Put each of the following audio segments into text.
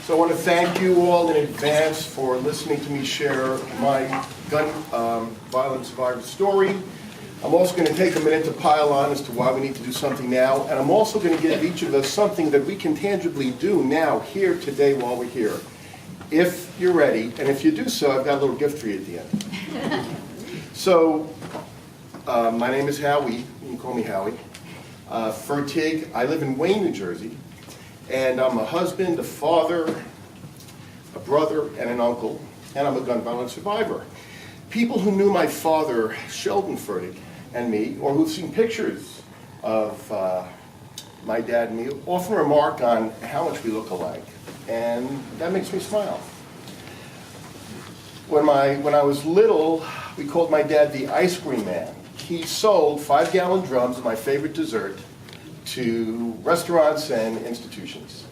So I want to thank you all in advance for listening to me share my gun violence survivor story. I'm also going to take a minute to pile on as to why we need to do something now, and I'm also going to give each of us something that we can tangibly do now, here, today, while we're here. If you're ready, and if you do so, I've got a little gift for you at the end. So, my name is Howie. You can call me Howie. Fertig. I live in Wayne, New Jersey. And I'm a husband, a father, a brother, and an uncle, and I'm a gun violence survivor. People who knew my father, Sheldon Fertig, and me, or who've seen pictures of my dad and me, often remark on how much we look alike, and that makes me smile. When I was little, we called my dad the ice cream man. He sold 5-gallon drums of my favorite dessert to restaurants and institutions.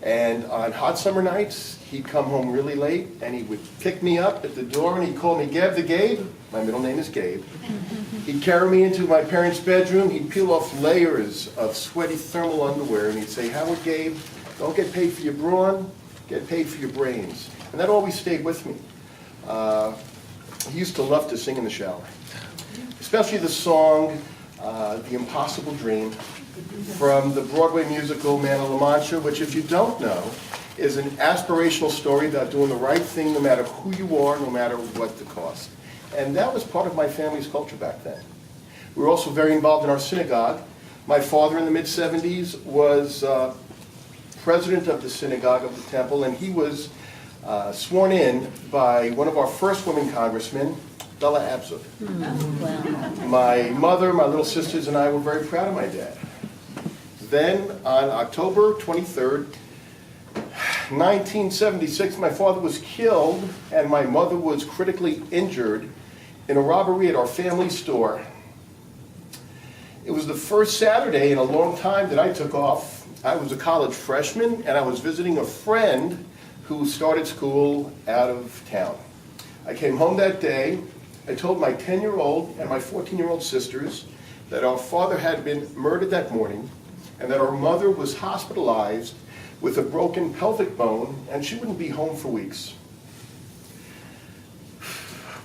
And on hot summer nights, he'd come home really late and he would pick me up at the door and he'd call me Gab the Gabe. My middle name is Gabe. He'd carry me into my parents' bedroom. He'd peel off layers of sweaty thermal underwear and he'd say, "Howard, Gabe, don't get paid for your brawn, get paid for your brains." And that always stayed with me. He used to love to sing in the shower, especially the song, "The Impossible Dream," from the Broadway musical Man of La Mancha, which, if you don't know, is an aspirational story about doing the right thing no matter who you are, no matter what the cost. And that was part of my family's culture back then. We were also very involved in our synagogue. My father in the mid-70s was president of the synagogue of the temple, and he was sworn in by one of our first women congressmen, Bella Abzug. My mother, my little sisters, and I were very proud of my dad. Then, on October 23rd, 1976, my father was killed and my mother was critically injured in a robbery at our family store. It was the first Saturday in a long time that I took off. I was a college freshman and I was visiting a friend who started school out of town. I came home that day. I told my 10-year-old and my 14-year-old sisters that our father had been murdered that morning and that our mother was hospitalized with a broken pelvic bone and she wouldn't be home for weeks.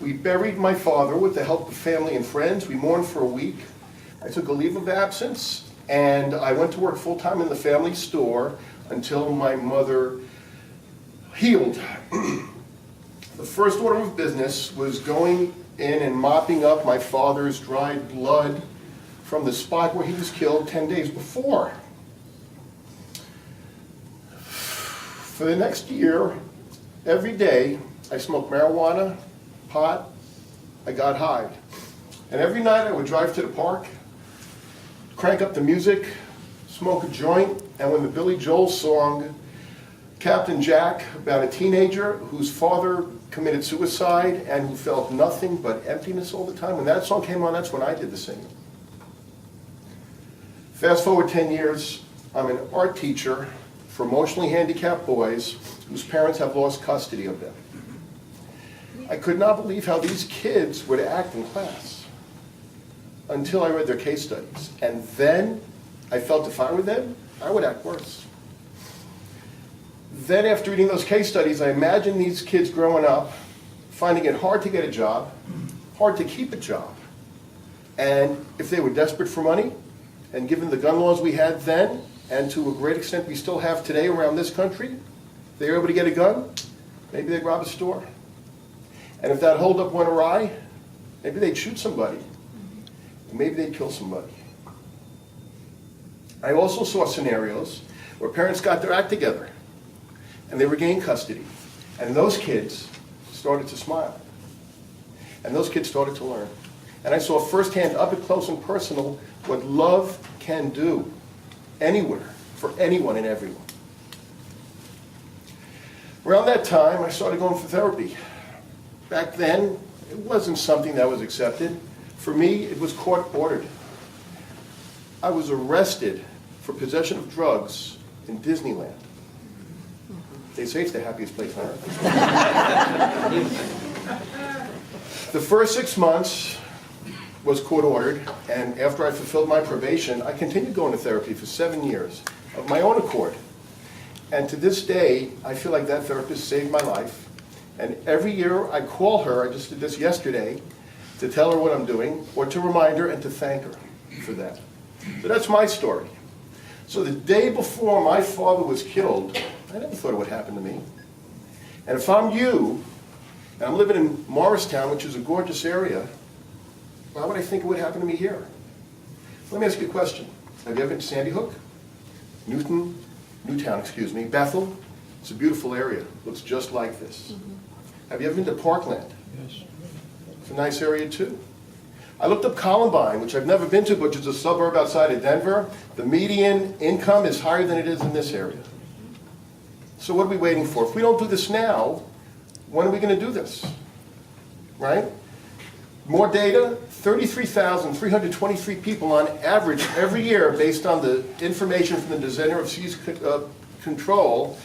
We buried my father with the help of family and friends. We mourned for a week. I took a leave of absence and I went to work full-time in the family store until my mother healed. The first order of business was going in and mopping up my father's dried blood from the spot where he was killed 10 days before. For the next year, every day, I smoked marijuana, pot, I got high. And every night I would drive to the park, crank up the music, smoke a joint, and when the Billy Joel song, Captain Jack, about a teenager whose father committed suicide and who felt nothing but emptiness all the time, when that song came on, that's when I did the singing. Fast forward 10 years, I'm an art teacher for emotionally handicapped boys whose parents have lost custody of them. I could not believe how these kids would act in class until I read their case studies. And then I felt if I were them, I would act worse. Then after reading those case studies, I imagined these kids growing up, finding it hard to get a job, hard to keep a job. And if they were desperate for money, and given the gun laws we had then, and to a great extent we still have today around this country, if they were able to get a gun, maybe they'd rob a store. And if that holdup went awry, maybe they'd shoot somebody. And maybe they'd kill somebody. I also saw scenarios where parents got their act together and they regained custody. And those kids started to smile. And those kids started to learn. And I saw firsthand, up close and personal, what love can do anywhere, for anyone and everyone. Around that time, I started going for therapy. Back then, it wasn't something that was accepted. For me, it was court-ordered. I was arrested for possession of drugs in Disneyland. They say it's the happiest place on earth. The first 6 months was court-ordered, and after I fulfilled my probation, I continued going to therapy for 7 years of my own accord. And to this day, I feel like that therapist saved my life. And every year I call her, I just did this yesterday, to tell her what I'm doing, or to remind her and to thank her for that. So that's my story. So the day before my father was killed, I never thought it would happen to me. And if I'm you, and I'm living in Morristown, which is a gorgeous area, why would I think it would happen to me here? Let me ask you a question. Have you ever been to Sandy Hook? Newtown, Bethel? It's a beautiful area. Looks just like this. Have you ever been to Parkland? Yes. It's a nice area too. I looked up Columbine, which I've never been to, which is a suburb outside of Denver. The median income is higher than it is in this area. So what are we waiting for? If we don't do this now, when are we going to do this? Right? More data, 33,323 people on average every year, based on the information from the Center of Disease Control,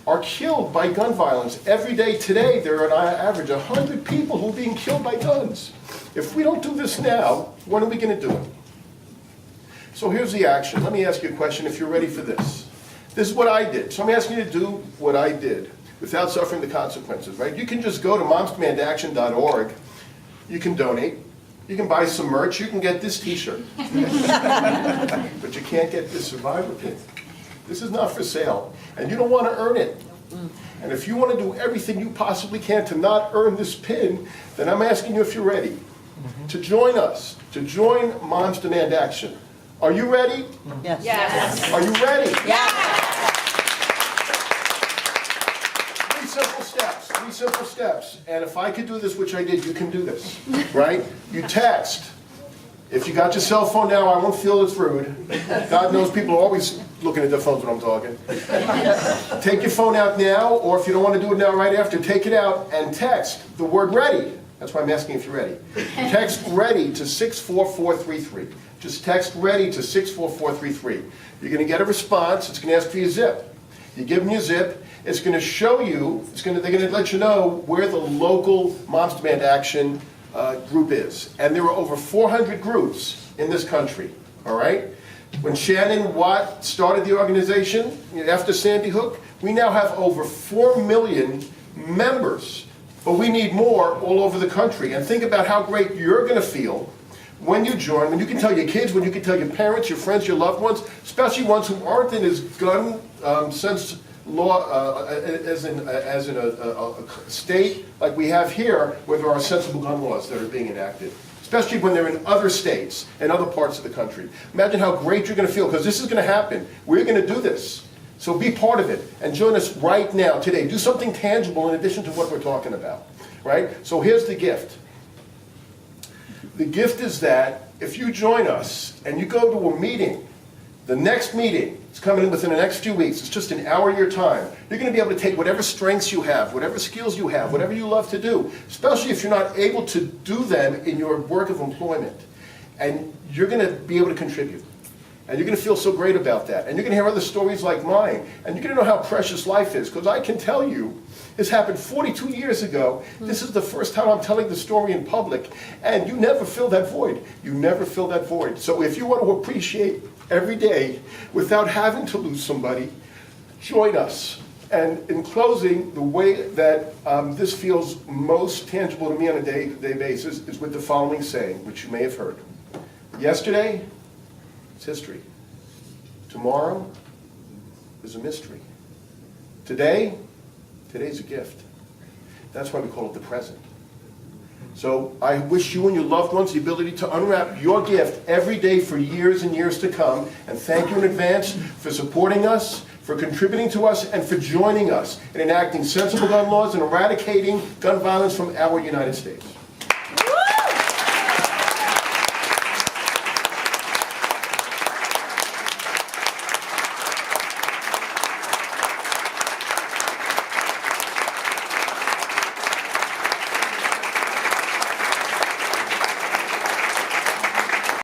are killed by gun violence. Every day today, there are on average 100 people who are being killed by guns. If we don't do this now, when are we going to do it? So here's the action. Let me ask you a question if you're ready for this. This is what I did. So I'm asking you to do what I did without suffering the consequences, right? You can just go to momsdemandaction.org. You can donate. You can buy some merch. You can get this t-shirt. But you can't get this survivor pin. This is not for sale. And you don't want to earn it. And if you want to do everything you possibly can to not earn this pin, then I'm asking you if you're ready to join us, to join Moms Demand Action. Are you ready? Yes. Yes. Are you ready? Yes. Three simple steps. And if I could do this, which I did, you can do this, right? You text. If you got your cell phone now, I won't feel it's rude. God knows people are always looking at their phones when I'm talking. Take your phone out now, or if you don't want to do it now right after, take it out and text the word ready. That's why I'm asking if you're ready. Text ready to 64433. Just text ready to 64433. You're going to get a response. It's going to ask for your zip. You give them your zip. It's going to show you, they're going to let you know where the local Moms Demand Action group is. And there are over 400 groups in this country, all right? When Shannon Watt started the organization after Sandy Hook, we now have over 4 million members. But we need more all over the country. And think about how great you're going to feel when you join, when you can tell your kids, when you can tell your parents, your friends, your loved ones, especially ones who aren't in as gun sense law as in a state like we have here, where there are sensible gun laws that are being enacted, especially when they're in other states and other parts of the country. Imagine how great you're going to feel, because this is going to happen. We're going to do this. So be part of it and join us right now, today. Do something tangible in addition to what we're talking about, right? So here's the gift. The gift is that if you join us and you go to a meeting, the next meeting is coming in within the next few weeks. It's just an hour of your time. You're going to be able to take whatever strengths you have, whatever skills you have, whatever you love to do, especially if you're not able to do them in your work of employment. And you're going to be able to contribute. And you're going to feel so great about that. And you're going to hear other stories like mine. And you're going to know how precious life is. Because I can tell you, this happened 42 years ago. This is the first time I'm telling the story in public. And you never fill that void. You never fill that void. So if you want to appreciate every day without having to lose somebody, join us. And in closing, the way that this feels most tangible to me on a day-to-day basis is with the following saying, which you may have heard. Yesterday, it's history. Tomorrow is a mystery. Today's a gift. That's why we call it the present. So I wish you and your loved ones the ability to unwrap your gift every day for years and years to come. And thank you in advance for supporting us, for contributing to us, and for joining us in enacting sensible gun laws and eradicating gun violence from our United States.